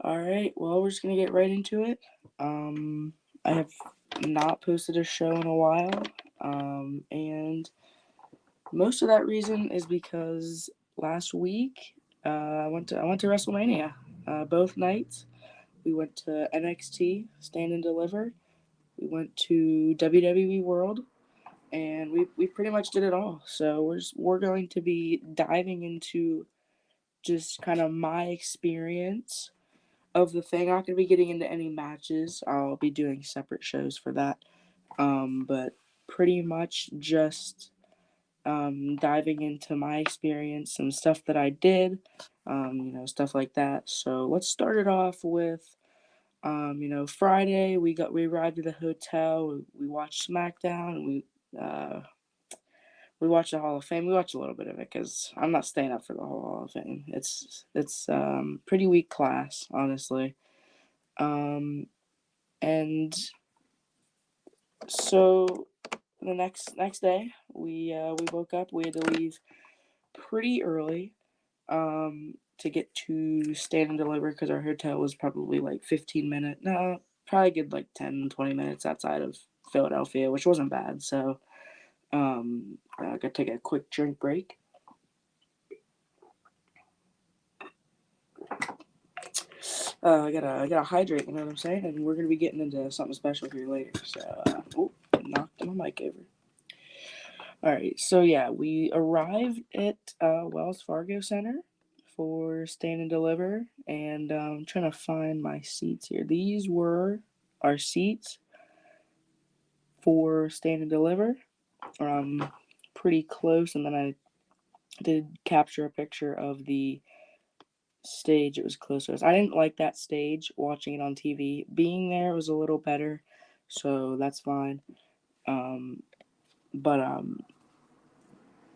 All right, well, we're just gonna get right into it. I have not posted a show in a while, and most of that reason is because last week I went to WrestleMania, both nights. We went to NXT Stand and Deliver. We went to WWE World, and we pretty much did it all. So we're going to be diving into just kind of my experience of the thing. I'm not going to be getting into any matches. I'll be doing separate shows for that. But pretty much just diving into my experience, some stuff that I did, stuff like that. So let's start it off with, Friday. We arrived at the hotel. We watched SmackDown. We watched the Hall of Fame. We watched a little bit of it because I'm not staying up for the whole Hall of Fame. It's pretty weak class, honestly. Um, and so the next day we woke up. We had to leave pretty early to get to Stand and Deliver because our hotel was probably like 15 minutes. No, probably good like 10-20 minutes outside of Philadelphia, which wasn't bad. So I could take a quick drink break. I gotta hydrate. You know what I'm saying? And we're gonna be getting into something special here later. So, knocked my mic over. All right, so yeah, we arrived at Wells Fargo Center for Stand and Deliver, and I'm trying to find my seats here. These were our seats for Stand and Deliver. Pretty close, and then I did capture a picture of the stage. It was close to us. I didn't like that stage watching it on TV. Being there was a little better, so that's fine. Um, but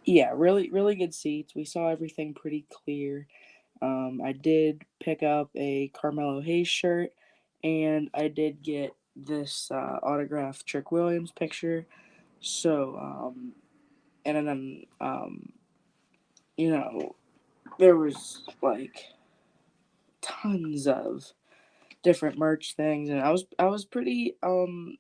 yeah, really, really good seats. We saw everything pretty clear. I did pick up a Carmelo Hayes shirt, and I did get this autographed Trick Williams picture. So, and then, you know, there was like tons of different merch things, and I was pretty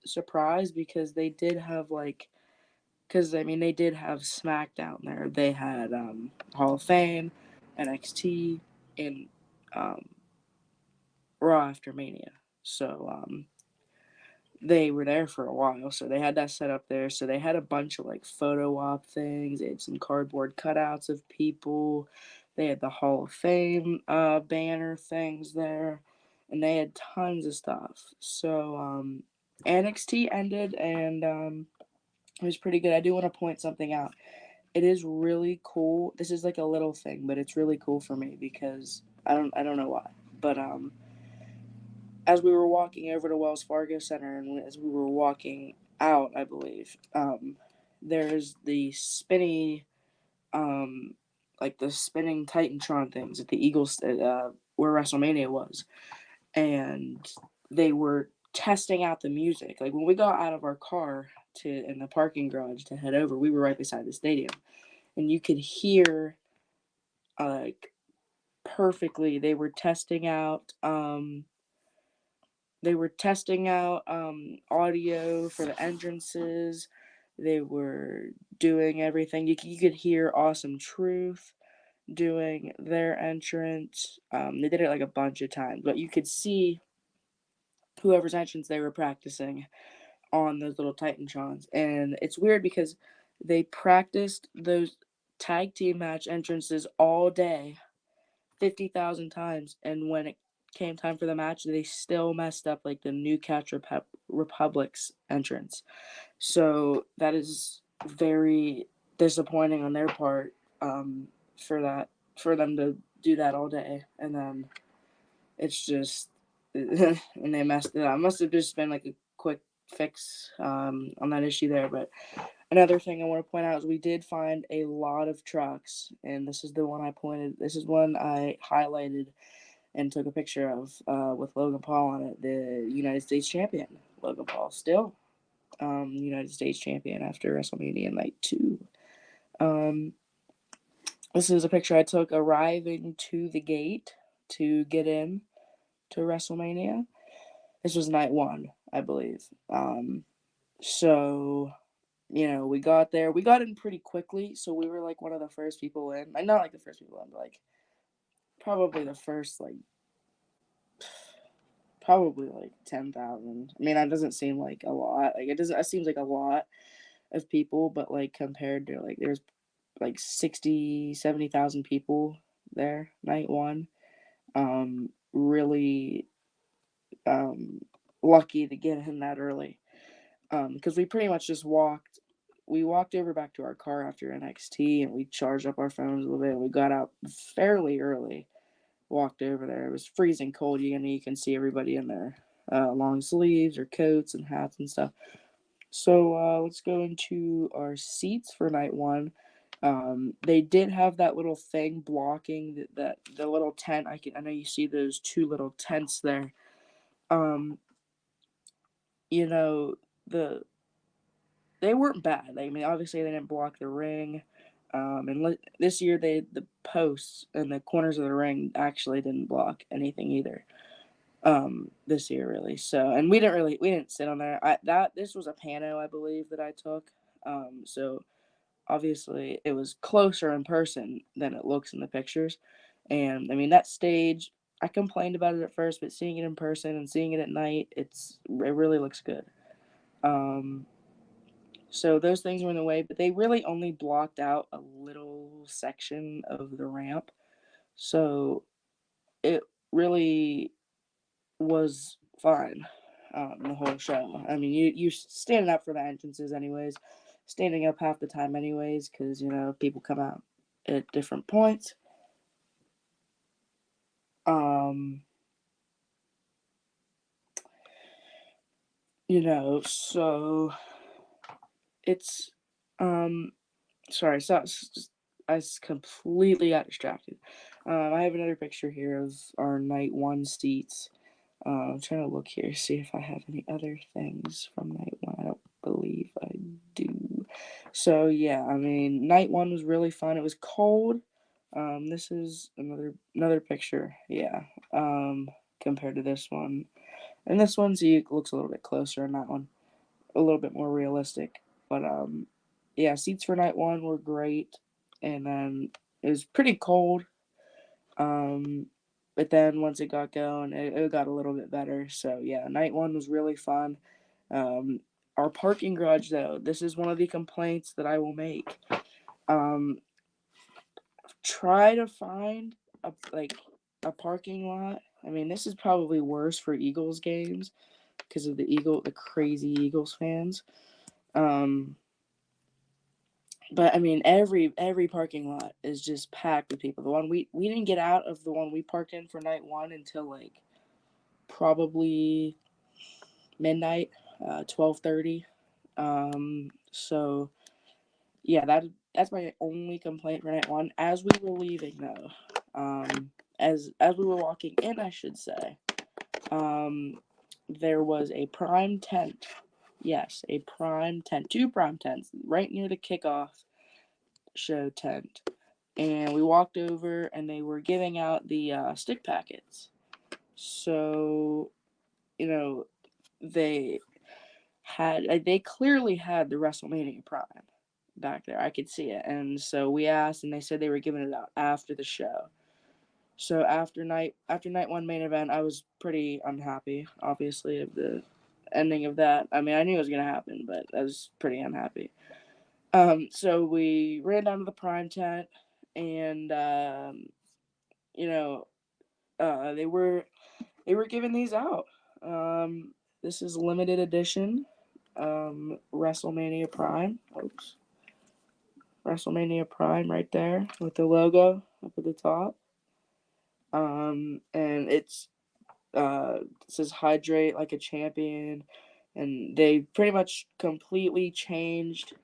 surprised because they did have like because I mean they did have SmackDown there. They had Hall of Fame, NXT, and um, Raw after Mania. So they were there for a while, so they had that set up there. So they had a bunch of like photo op things. They had some cardboard cutouts of people. They had the Hall of Fame banner things there, and they had tons of stuff. So NXT ended, and it was pretty good. I do want to point something out. It is really cool. This is like a little thing, but it's really cool for me because I don't know why, but as we were walking over to Wells Fargo Center and as we were walking out, I believe, there's the spinny, like the spinning Titantron things at the Eagles, where WrestleMania was, and they were testing out the music. Like when we got out of our car to in the parking garage to head over, we were right beside the stadium, and you could hear like perfectly. They were testing out audio for the entrances. They were doing everything. You could hear Awesome Truth doing their entrance. They did it like a bunch of times, but you could see whoever's entrance they were practicing on those little Titantrons. And it's weird because they practiced those tag team match entrances all day 50,000 times, and when it came time for the match, they still messed up like the New Catch Republic's entrance. So that is very disappointing on their part, for that for them to do that all day, and then it's just and they messed it up. It must have just been like a quick fix on that issue there, but another thing I want to point out is we did find a lot of trucks, and this is the one I pointed. This is one I highlighted and took a picture of with Logan Paul on it, the United States champion. Logan Paul still United States champion after WrestleMania Night 2. Um, this is a picture I took arriving to the gate to get in to WrestleMania. This was night one, I believe. So we got there. We got in pretty quickly, so we were like one of the first people in. Not like the first people in, but like probably the first probably like 10,000. I mean, that doesn't seem like a lot. Like it doesn't. It seems like a lot of people, but like compared to like there's like 60, 70,000 people there night one. Really lucky to get in that early. Because we pretty much just walked. We walked over back to our car after NXT, and we charged up our phones a little bit. And we got out fairly early. Walked over there. It was freezing cold. You can see everybody in their long sleeves or coats and hats and stuff. So let's go into our seats for night one. They did have that little thing blocking the little tent. I know you see those two little tents there. Um, you know the they weren't bad. I mean, obviously they didn't block the ring. And this year the posts and the corners of the ring actually didn't block anything either. This year really. So, and we didn't sit on there. This was a pano, I believe, that I took. So obviously it was closer in person than it looks in the pictures. And I mean that stage, I complained about it at first, but seeing it in person and seeing it at night, it really looks good. Um, so those things were in the way, but they really only blocked out a little section of the ramp. So it really was fine the whole show. I mean, you standing up for the entrances anyways, standing up half the time anyways, because people come out at different points. Um, so it's sorry, so I completely got distracted. I have another picture here of our night one seats. I'm trying to look here, see if I have any other things from night one. I don't believe I do. So yeah, I mean, night one was really fun. It was cold. This is another picture. Yeah. Compared to this one, and this one, see, it looks a little bit closer, and that one a little bit more realistic. But yeah, seats for night one were great, and then it was pretty cold. Um, but then once it got going, it got a little bit better. So yeah, night one was really fun. Um, our parking garage, though, this is one of the complaints that I will make. Um, try to find a parking lot. I mean, this is probably worse for Eagles games because of the crazy Eagles fans. But I mean, every parking lot is just packed with people. The one we didn't get out of the one we parked in for night one until like probably midnight, 12:30. So yeah, that's my only complaint for night one. As we were leaving though, as we were walking in, I should say, there was a prime tent. Yes, a prime tent, two prime tents right near the kickoff show tent. And we walked over and they were giving out the stick packets. So, they they clearly had the WrestleMania Prime back there. I could see it. And so we asked and they said they were giving it out after the show. So after night one main event, I was pretty unhappy, obviously, of the ending of that. I mean, I knew it was gonna happen, but I was pretty unhappy. So we ran down to the Prime tent, and you know, they were giving these out. This is limited edition, WrestleMania Prime. Oops, WrestleMania Prime right there with the logo up at the top. And it says "Hydrate like a champion," and they pretty much completely changed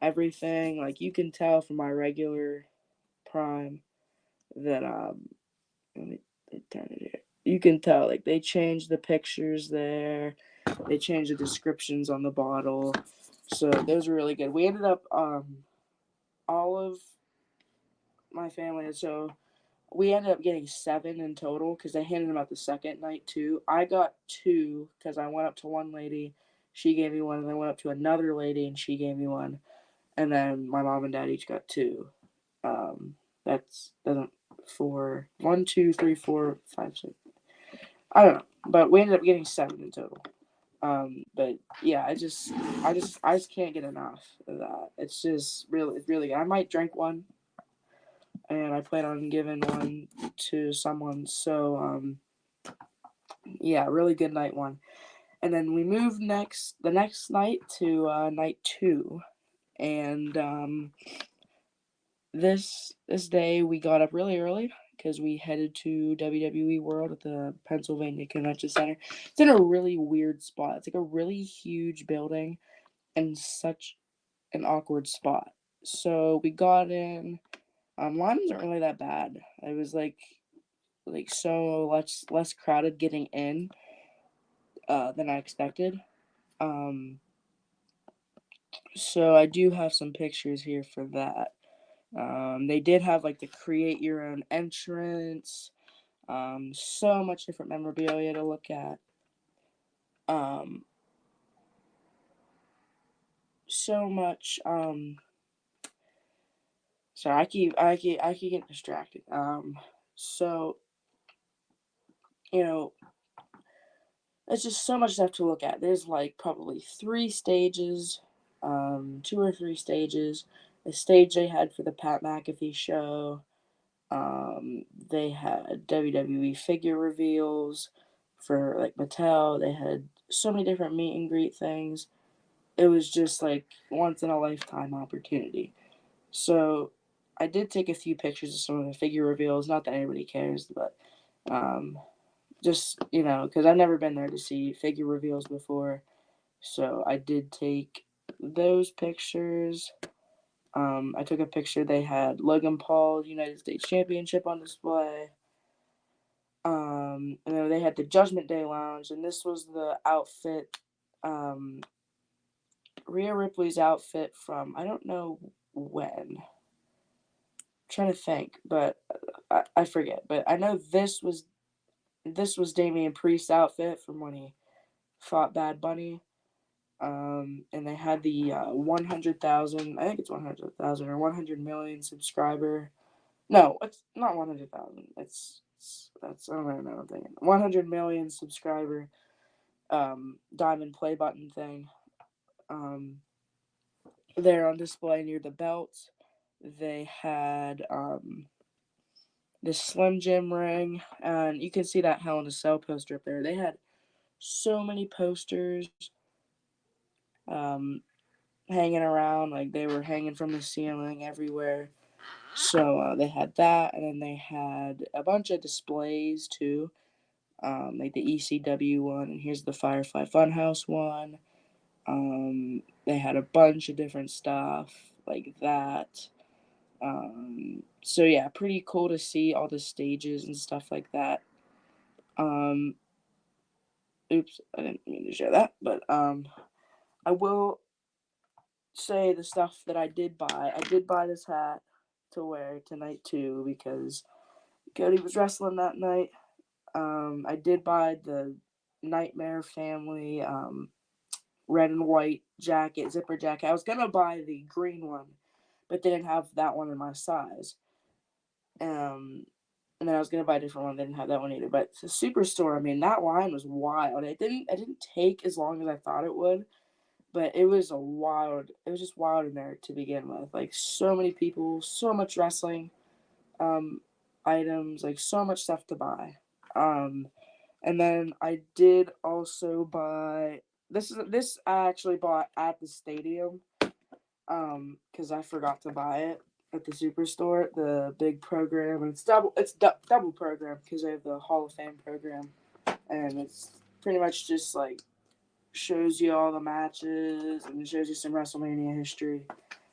everything. Like you can tell from my regular Prime that let me turn it here. You can tell like they changed the pictures there. They changed the descriptions on the bottle. So those were really good. We ended up all of my family. So we ended up getting 7 in total because they handed them out the second night too. I got 2 because I went up to one lady, she gave me one, and then I went up to another lady and she gave me one, and then my mom and dad each got 2. That's doesn't 4, 1, 2, 3, 4, 5, 6. I don't know, but we ended up getting 7 in total. But yeah, I just can't get enough of that. It's really good. I might drink one, and I plan on giving one to someone. So yeah, really good night one. And then we moved the next night to night 2, and this day we got up really early because we headed to WWE World at the Pennsylvania Convention Center. It's in a really weird spot. It's like a really huge building and such an awkward spot. So we got in. Line wasn't really that bad. It was like so less crowded getting in than I expected. Um, so I do have some pictures here for that. They did have like the create your own entrance. So much different memorabilia to look at. Um, so much. Sorry, I keep getting distracted. So you know, it's just so much stuff to look at. There's like probably 3 stages, 2 or 3 stages. The stage they had for the Pat McAfee show. They had WWE figure reveals for like Mattel. They had so many different meet and greet things. It was just like once in a lifetime opportunity. So I did take a few pictures of some of the figure reveals. Not that anybody cares, but um, just because I've never been there to see figure reveals before. So I did take those pictures. I took a picture. They had Logan Paul's United States Championship on display. And then they had the Judgment Day Lounge, and this was the outfit, um, Rhea Ripley's outfit from I don't know when. I'm trying to think, but I forget. But I know this was Damian Priest's outfit from when he fought Bad Bunny. And they had the 100,000. I think it's 100,000 or 100 million subscriber. No, it's not 100,000. That's I don't even know what I'm thinking. 100 million subscriber diamond play button thing. Um, there on display near the belt. They had the Slim Jim ring, and you can see that Hell in a Cell poster up there. They had so many posters um, hanging around, like they were hanging from the ceiling everywhere. So they had that, and then they had a bunch of displays too, like the ECW one, and here's the Firefly Funhouse one. They had a bunch of different stuff like that. So yeah, pretty cool to see all the stages and stuff like that. Um, oops, I didn't mean to share that, but I will say the stuff that I did buy. I did buy this hat to wear tonight too because Cody was wrestling that night. I did buy the Nightmare Family red and white jacket, zipper jacket. I was gonna buy the green one, but they didn't have that one in my size. Um, and then I was gonna buy a different one. They didn't have that one either. But the Superstore, I mean, that line was wild. It didn't take as long as I thought it would, but it was a wild. It was just wild in there to begin with. Like so many people, so much wrestling, um, items, like so much stuff to buy. Um, and then I did also buy this I actually bought at the stadium because I forgot to buy it at the Superstore, the big program, and it's double program because they have the Hall of Fame program, and it's pretty much just like shows you all the matches and it shows you some WrestleMania history.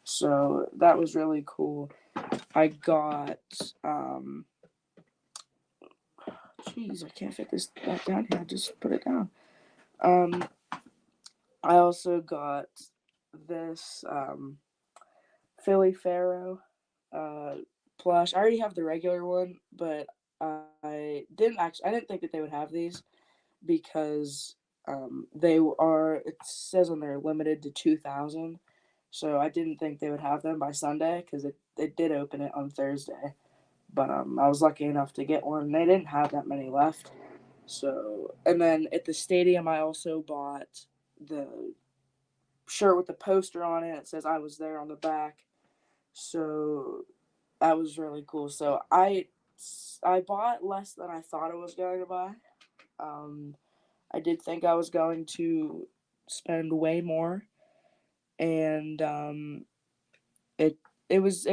So that was really cool. I got jeez, I can't fit this back down here. I just put it down. Um, I also got this Philly Pharaoh uh, plush. I already have the regular one, but I didn't think that they would have these because they are. It says on there limited to 2,000, so I didn't think they would have them by Sunday because it did open it on Thursday. But I was lucky enough to get one. They didn't have that many left. So, and then at the stadium, I also bought the shirt with the poster on it. It says I was there on the back. So that was really cool. So I bought less than I thought I was going to buy. Um, I did think I was going to spend way more, and it it was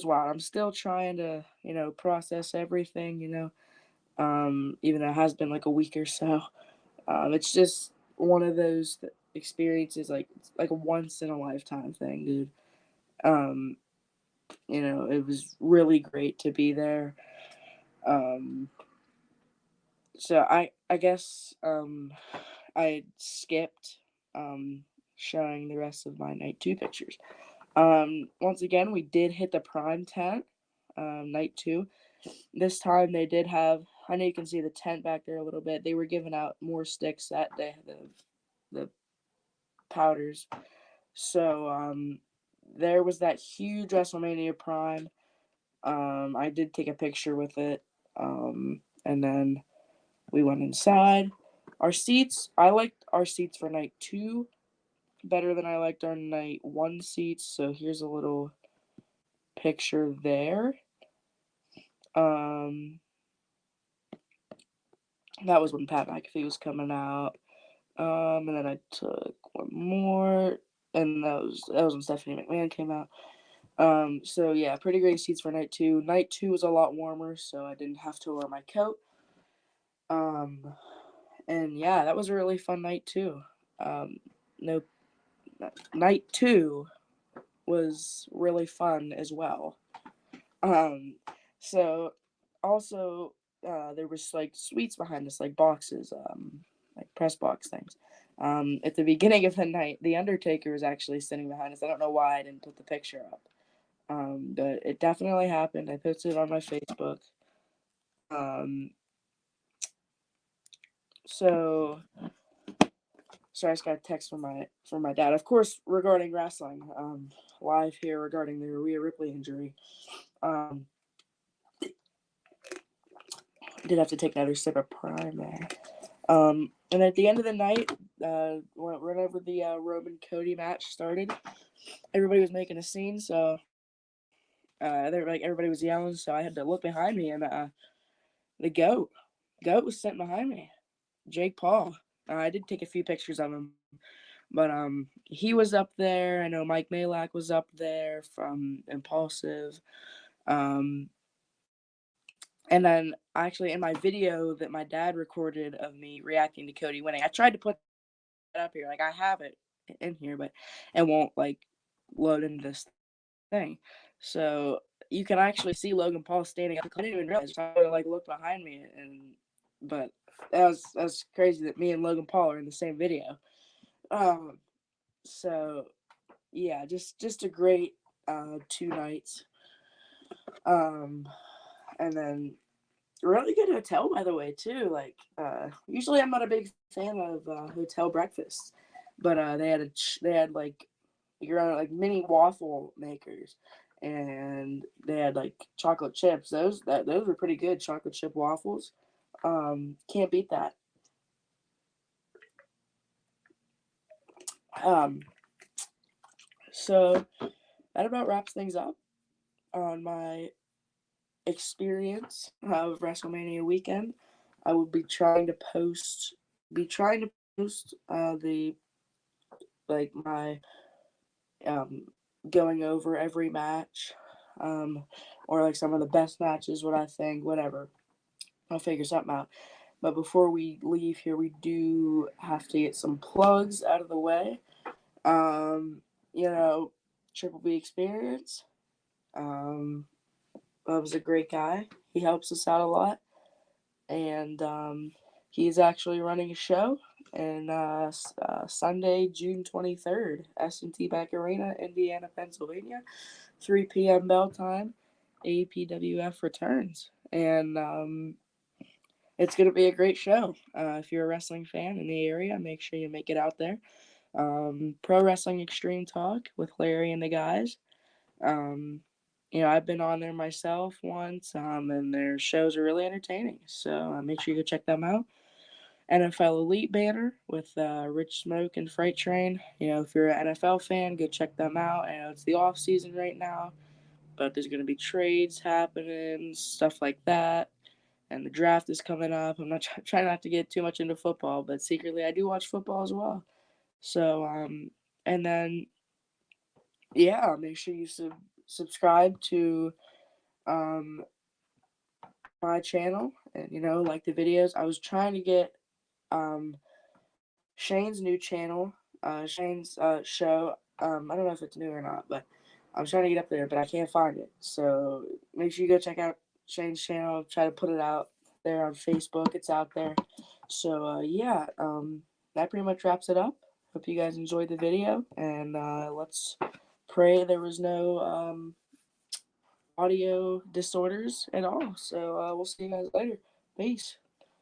wild. I'm still trying to process everything. Even though it has been like a week or so. It's just one of those experiences, like it's like a once in a lifetime thing, dude. Um, it was really great to be there. Um, so I guess I skipped showing the rest of my night two pictures. Once again, we did hit the prime tent, night two. This time they did have. I know you can see the tent back there a little bit. They were giving out more sticks that day. The powders. So there was that huge WrestleMania Prime. I did take a picture with it. And then we went inside. Our seats, I liked our seats for night two better than I liked our night one seats. So here's a little picture there. Um, that was when Pat McAfee was coming out. And then I took one more, and that was when Stephanie McMahon came out. So yeah, pretty great seats for night two. Night two was a lot warmer, so I didn't have to wear my coat. Um, and yeah, that was a really fun night too. No, night two was really fun as well. Um, so also there was like suites behind us, like boxes, like press box things. At the beginning of the night, the Undertaker was actually sitting behind us. I don't know why I didn't put the picture up. But it definitely happened. I posted it on my Facebook. Um, so sorry, I just got a text from my dad. Of course, regarding wrestling, live here regarding the Rhea Ripley injury. Did have to take another sip of Prime there. And at the end of the night, whenever the Roman Cody match started, everybody was making a scene. So everybody was yelling. So I had to look behind me, and the goat was sitting behind me. Jake Paul. I did take a few pictures of him, but he was up there. I know Mike Malak was up there from Impulsive. And then actually in my video that my dad recorded of me reacting to Cody winning, I tried to put that up here. Like I have it in here, but it won't like load into this thing. So you can actually see Logan Paul standing up. I didn't even realize. I like looked behind me, but that's crazy that me and Logan Paul are in the same video. Um, so yeah, just a great 2 nights. Um, and then really good hotel, by the way, too. Like usually I'm not a big fan of hotel breakfasts, but they had like your own like mini waffle makers, and they had like chocolate chips. Those were pretty good chocolate chip waffles. Can't beat that. Um, so that about wraps things up on my experience of WrestleMania weekend. I will be trying to post the like my um going over every match, or like some of the best matches, what I think, whatever. I'll figure something out. But before we leave here, we do have to get some plugs out of the way. Um, Triple B Experience. Um, Bub's a great guy. He helps us out a lot, and he's actually running a show and Sunday, June 23rd, S&T Bank Arena, Indiana, Pennsylvania, 3 p.m. bell time. APWF returns, and it's gonna be a great show. If you're a wrestling fan in the area, make sure you make it out there. Pro Wrestling Extreme Talk with Larry and the guys. Um, I've been on there myself once, and their shows are really entertaining. So make sure you go check them out. NFL Elite banner with Rich Smoke and Freight Train. If you're an NFL fan, go check them out. I know it's the off season right now, but there's going to be trades happening, stuff like that. And the draft is coming up. I'm not trying not to get too much into football, but secretly I do watch football as well. So, and then, yeah, make sure you subscribe to um, my channel and, like the videos. I was trying to get um, Shane's new channel, Shane's show. I don't know if it's new or not, but I'm trying to get up there, but I can't find it. So make sure you go check out Shane's channel. Try to put it out there on Facebook. It's out there. So yeah, that pretty much wraps it up. Hope you guys enjoyed the video, and let's pray there was no audio disorders at all. So we'll see you guys later. Peace.